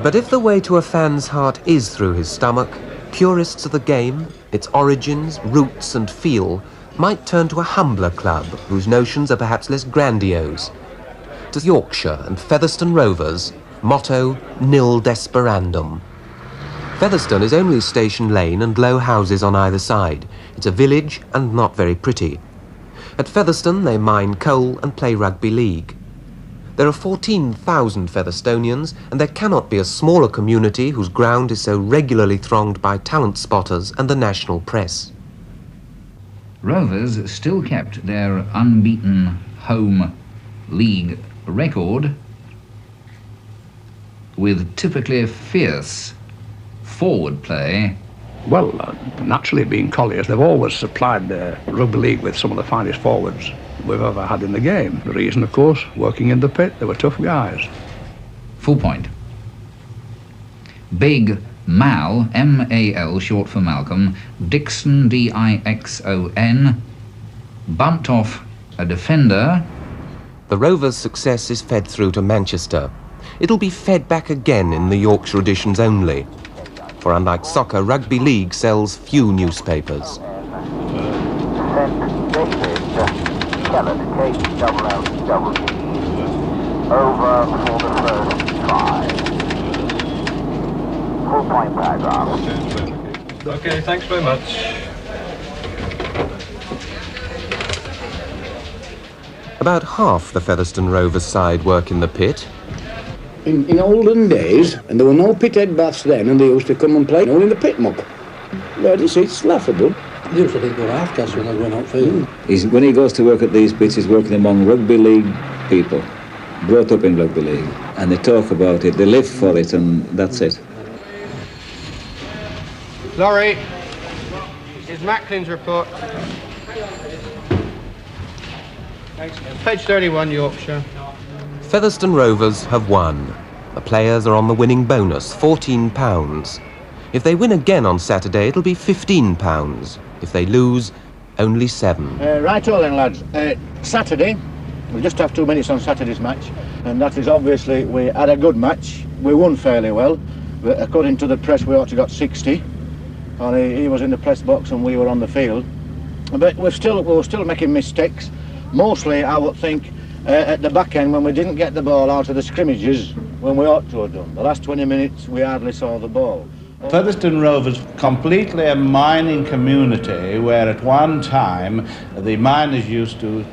But if the way to a fan's heart is through his stomach, purists of the game, its origins, roots and feel, might turn to a humbler club whose notions are perhaps less grandiose. To Yorkshire and Featherstone Rovers, motto nil desperandum. Featherstone is only Station Lane and low houses on either side. It's a village and not very pretty. At Featherstone they mine coal and play rugby league. There are 14,000 Featherstonians, and there cannot be a smaller community whose ground is so regularly thronged by talent spotters and the national press. Rovers still kept their unbeaten home league record with typically fierce forward play. Well, naturally being Colliers, they've always supplied the rugby league with some of the finest forwards we've ever had in the game. The reason, of course, working in the pit, they were tough guys. Full point. Big Mal, M-A-L, short for Malcolm, Dixon, D-I-X-O-N, bumped off a defender. The Rovers' success is fed through to Manchester. It'll be fed back again in the Yorkshire editions only. For unlike soccer, rugby league sells few newspapers. Over for the first try. Full point paragraph. Okay, thanks very much. About half the Featherstone Rovers side work in the pit. In olden days, and there were no pithead baths then, and they used to come and play all in the pit muck. But it's laughable. They used to think they were half-casts when they went out field. When he goes to work at these pits, he's working among rugby league people, brought up in rugby league, and they talk about it, they live for it, and that's it. Laurie, is Macklin's report. Page 31, Yorkshire. Featherstone Rovers have won. The players are on the winning bonus, £14. If they win again on Saturday, it'll be £15. If they lose, only £7. Right-o then, lads. Saturday, we just have 2 minutes on Saturday's match, and that is obviously we had a good match. We won fairly well, but according to the press, we ought to got 60. And he was in the press box and we were on the field. But we were still making mistakes. Mostly, I would think, at the back end when we didn't get the ball out of the scrimmages when we ought to have done. The last 20 minutes, we hardly saw the ball. Featherstone Rovers, completely a mining community where at one time the miners used to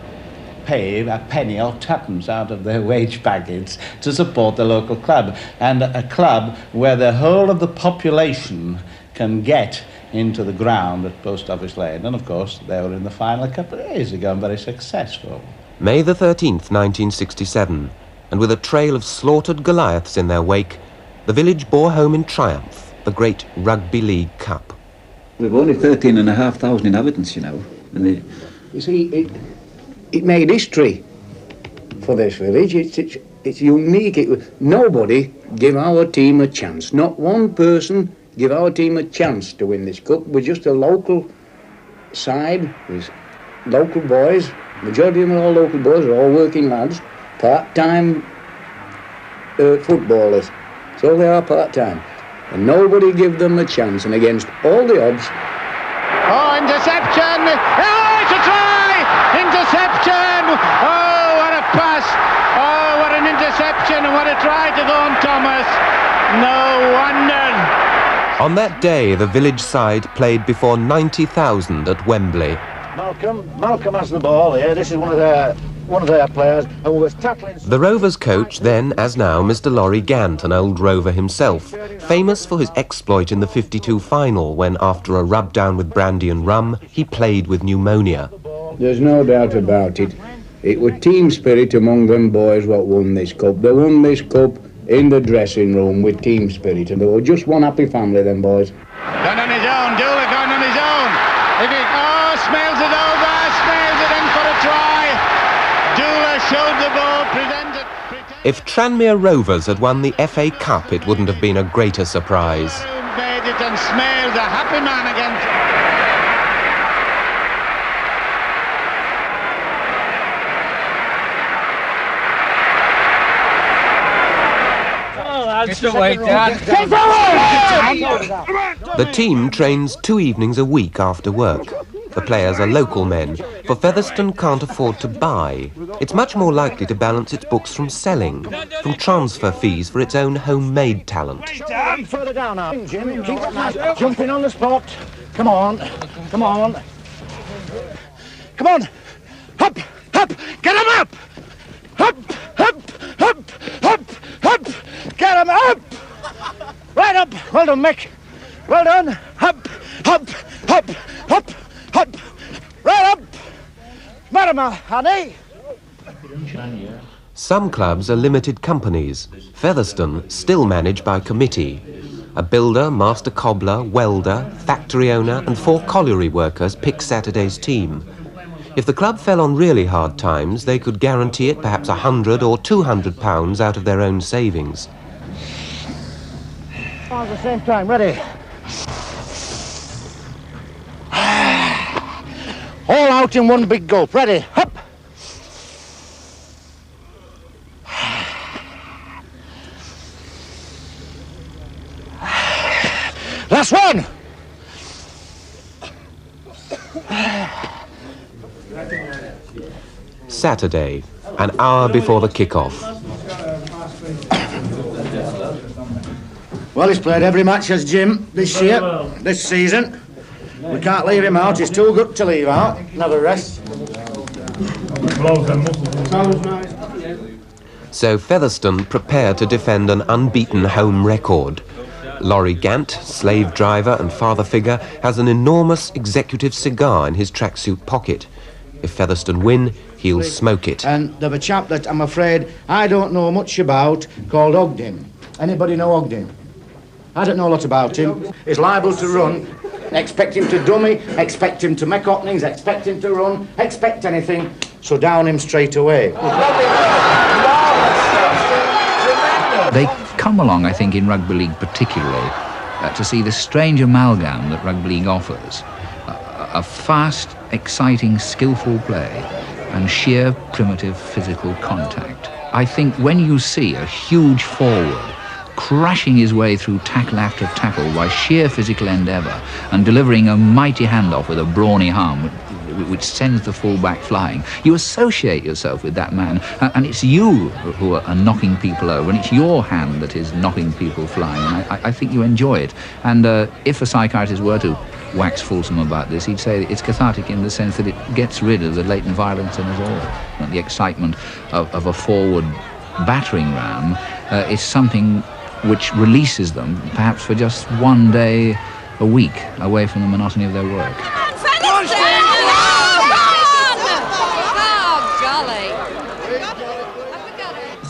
pay a penny or twopence out of their wage packets to support the local club, and a club where the whole of the population can get into the ground at Post Office Lane. And of course they were in the final a couple of years ago and very successful. May the 13th, 1967, and with a trail of slaughtered Goliaths in their wake, the village bore home in triumph the great Rugby League Cup. We've only 13,500 inhabitants, you know. And you see, it made history for this village. It's unique. Nobody gave our team a chance. Not one person gave our team a chance to win this cup. We're just a local side with local boys. Majority of them are all local boys, are all working lads, part-time footballers. So they are part-time. And nobody gave them a chance, and against all the odds. Oh, interception! Oh, it's a try! Interception! Oh, what a pass! Oh, what an interception, and what a try to go on Thomas! No wonder! On that day, the village side played before 90,000 at Wembley. Malcolm has the ball here. This is one of their players, and was tackling. The Rovers coach, then as now, Mr. Laurie Gant, an old Rover himself, famous for his exploit in the 52 final when, after a rub down with brandy and rum, he played with pneumonia. There's no doubt about it. It was team spirit among them boys what won this cup. They won this cup in the dressing room with team spirit, and they were just one happy family, them boys. Gone on his own, Dula gone on his own. Smails it over, smails it in for a try. Dula showed the ball, pretended. If Tranmere Rovers had won the FA Cup, it wouldn't have been a greater surprise. Made it and Smails, a happy man again. That's the way, Dad. The team trains 2 evenings a week after work. The players are local men, for Featherstone can't afford to buy. It's much more likely to balance its books from selling, from transfer fees for its own homemade talent. Further down now. Jim, keep it nice. Jumping on the spot. Come on. Come on. Come on. Up, up. Get him up. Up, up, up, up, up. Get him up. Right up. Well done, Mick. Well done. Up, up, up, up, up. Right up. Marama, honey. Some clubs are limited companies. Featherstone still managed by committee. A builder, master cobbler, welder, factory owner and 4 colliery workers pick Saturday's team. If the club fell on really hard times, they could guarantee it perhaps £100 or £200 out of their own savings. All at the same time, ready? All out in one big gulp, ready? Up! Last one! Saturday, an hour before the kick-off. Well, he's played every match as Jim this year, this season. We can't leave him out, he's too good to leave out. Never rest. So Featherstone prepare to defend an unbeaten home record. Laurie Gant, slave driver and father figure, has an enormous executive cigar in his tracksuit pocket. If Featherstone win, he'll smoke it. And there's a chap that I'm afraid I don't know much about called Ogden. Anybody know Ogden? I don't know a lot about him. He's liable to run. Expect him to dummy, expect him to make openings, expect him to run, expect anything. So down him straight away. They come along, I think, in rugby league particularly, to see the strange amalgam that rugby league offers. A fast, exciting, skillful play and sheer primitive physical contact. I think when you see a huge forward crashing his way through tackle after tackle by sheer physical endeavour and delivering a mighty handoff with a brawny arm which sends the full-back flying, you associate yourself with that man, and it's you who are knocking people over, and it's your hand that is knocking people flying, and I think you enjoy it. And if a psychiatrist were to wax fulsome about this, he'd say it's cathartic in the sense that it gets rid of the latent violence in us all. And the excitement of a forward battering ram is something which releases them, perhaps for just one day a week, away from the monotony of their work.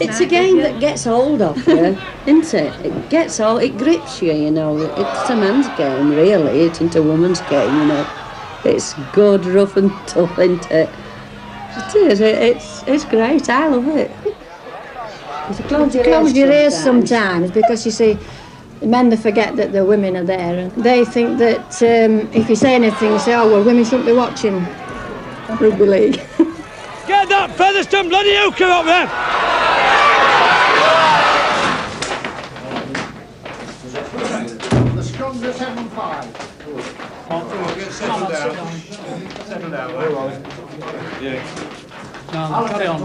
It's a game that gets hold of you, isn't it? It gets all, it grips you, you know. It's a man's game, really. It isn't a woman's game, you know. It's good, rough and tough, isn't it? It is. It's great. I love it. Close your ears sometimes because you see, men they forget that the women are there and they think that if you say anything, you say, oh well, women shouldn't be watching rugby league. Get that Featherstone bloody hooker up there! The scrums are 7-5. Settle down. Yeah. No, carry on.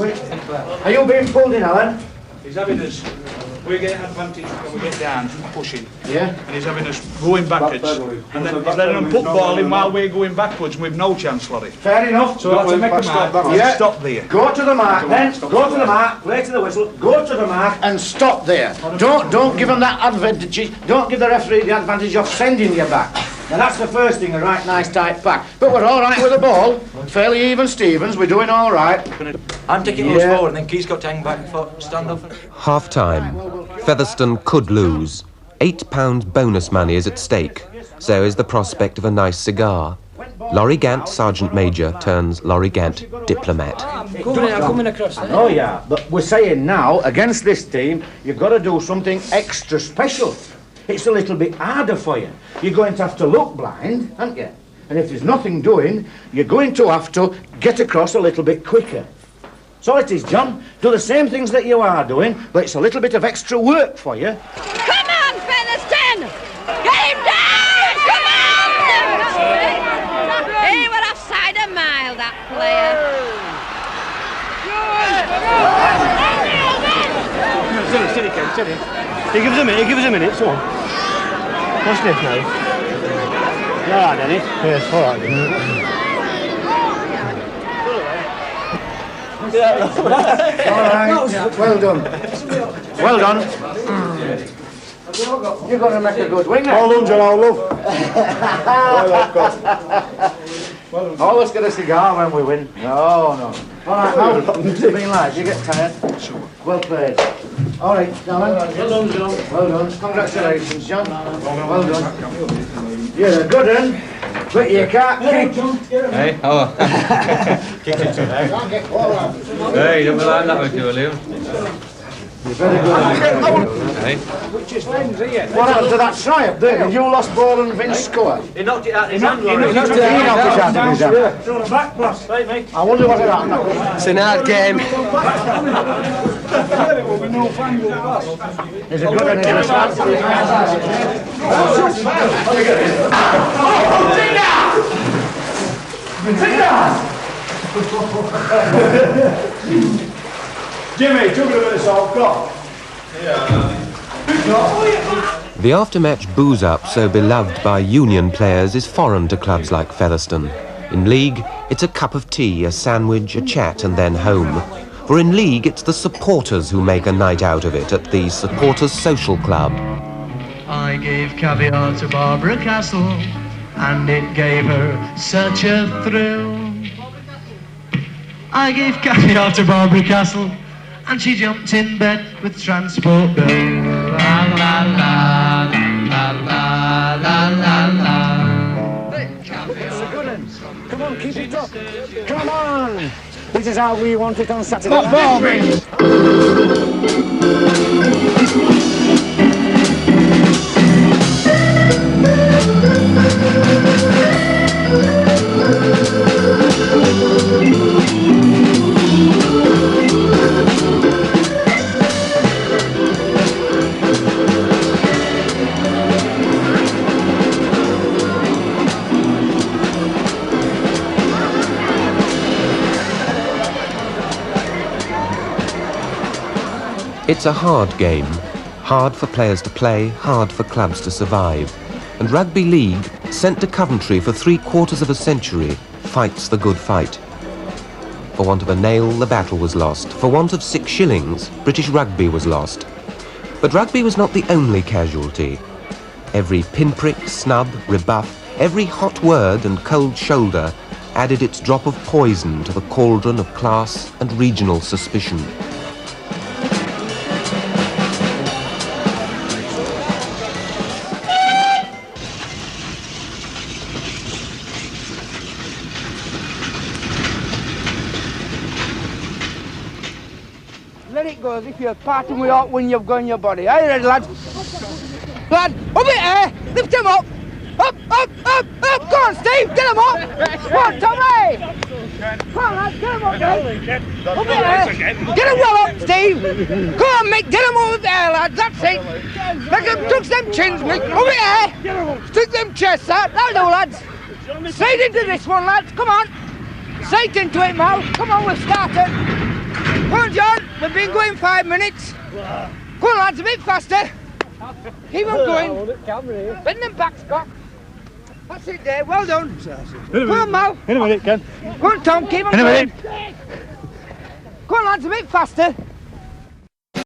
Are you being pulled in, Alan? He's having us. We get advantage when we get down, pushing. Yeah. And he's having us going backwards. And then he's letting them put ball in while we're going backwards and we've no chance for it. Fair enough. So we'll have to make a mark. Yeah. Stop there. Go to the mark then. Go to the mark. Play to the whistle. Go to the mark and stop there. Don't give them that advantage. Don't give the referee the advantage of sending you back. Now that's the first thing, a right nice tight pack. But we're all right with the ball. Fairly even Stevens, we're doing all right. I'm taking us forward and then Keith's got to hang back for stand up. Half-time. Featherstone could lose. £8 bonus money is at stake. So is the prospect of a nice cigar. Laurie Gant, Sergeant Major, turns Laurie Gant, diplomat. Coming across there. Oh yeah, but we're saying now, against this team, you've got to do something extra special. It's a little bit harder for you. You're going to have to look blind, aren't you? And if there's nothing doing, you're going to have to get across a little bit quicker. So it is, John. Do the same things that you are doing, but it's a little bit of extra work for you. Come on, Featherstone! Get him down! Come on! He were offside a mile, that player. Steady, Ken, steady. He gives a minute, so on. What's this now? You all right, Dennis? Yes, all right. All right, well done. Well done. You're going to make a good winger. Well done, John, old love. Always get a cigar when we win. No. All right, now, what's it been like? You get tired? Well played. All right, Alan. Well done, John. Well done. Congratulations, John. Well done. You're a good one, but you can't kick. Hey, oh. Kick it to now. Hey, don't be like that with you, Liam. You're very good. Hey. What happened to that try up there? You lost ball and Vince scored. He knocked it out his hand, He knocked it out of his hand. I wonder what happened. It's an hard game. Is it good and is Jimmy, took it a bit of salt, go. The after-match booze-up so beloved by Union players is foreign to clubs like Featherstone. In League, it's a cup of tea, a sandwich, a chat and then home. For in League, it's the supporters who make a night out of it at the Supporters Social Club. I gave caviar to Barbara Castle, and it gave her such a thrill. I gave caviar to Barbara Castle, and she jumped in bed with Transport Bill. La la la la la la la la. Come on, keep it up. Come on. This is how we want it on Saturday. It's a hard game. Hard for players to play, hard for clubs to survive. And Rugby League, sent to Coventry for 3/4 of a century, fights the good fight. For want of a nail, the battle was lost. For want of 6 shillings, British rugby was lost. But rugby was not the only casualty. Every pinprick, snub, rebuff, every hot word and cold shoulder added its drop of poison to the cauldron of class and regional suspicion. Let it go as if you're parting with out when you've got in your body. Are you ready, lads? Lad, up it there! Lift him up! Up, up, up, up! Go on, Steve, get him up! Come on, Tommy! Come on, lads, get him up, mate! Up it there! Get him well up, Steve! Come on, Mick, get him up there, lads, that's it! Make them tuck them chins, Mick, up it there! Stick them chests out, that'll do, lads! Straight into this one, lads, come on! Straight into it, Mal, come on, we've started! Come on, John, we've been going 5 minutes. Come on, lads, a bit faster. Keep them going. Bend them back, Scott. That's it, Dave, well done. Come on, Mal. In a minute, Ken. Come on, Tom, keep them going. Come on, lads, a bit faster.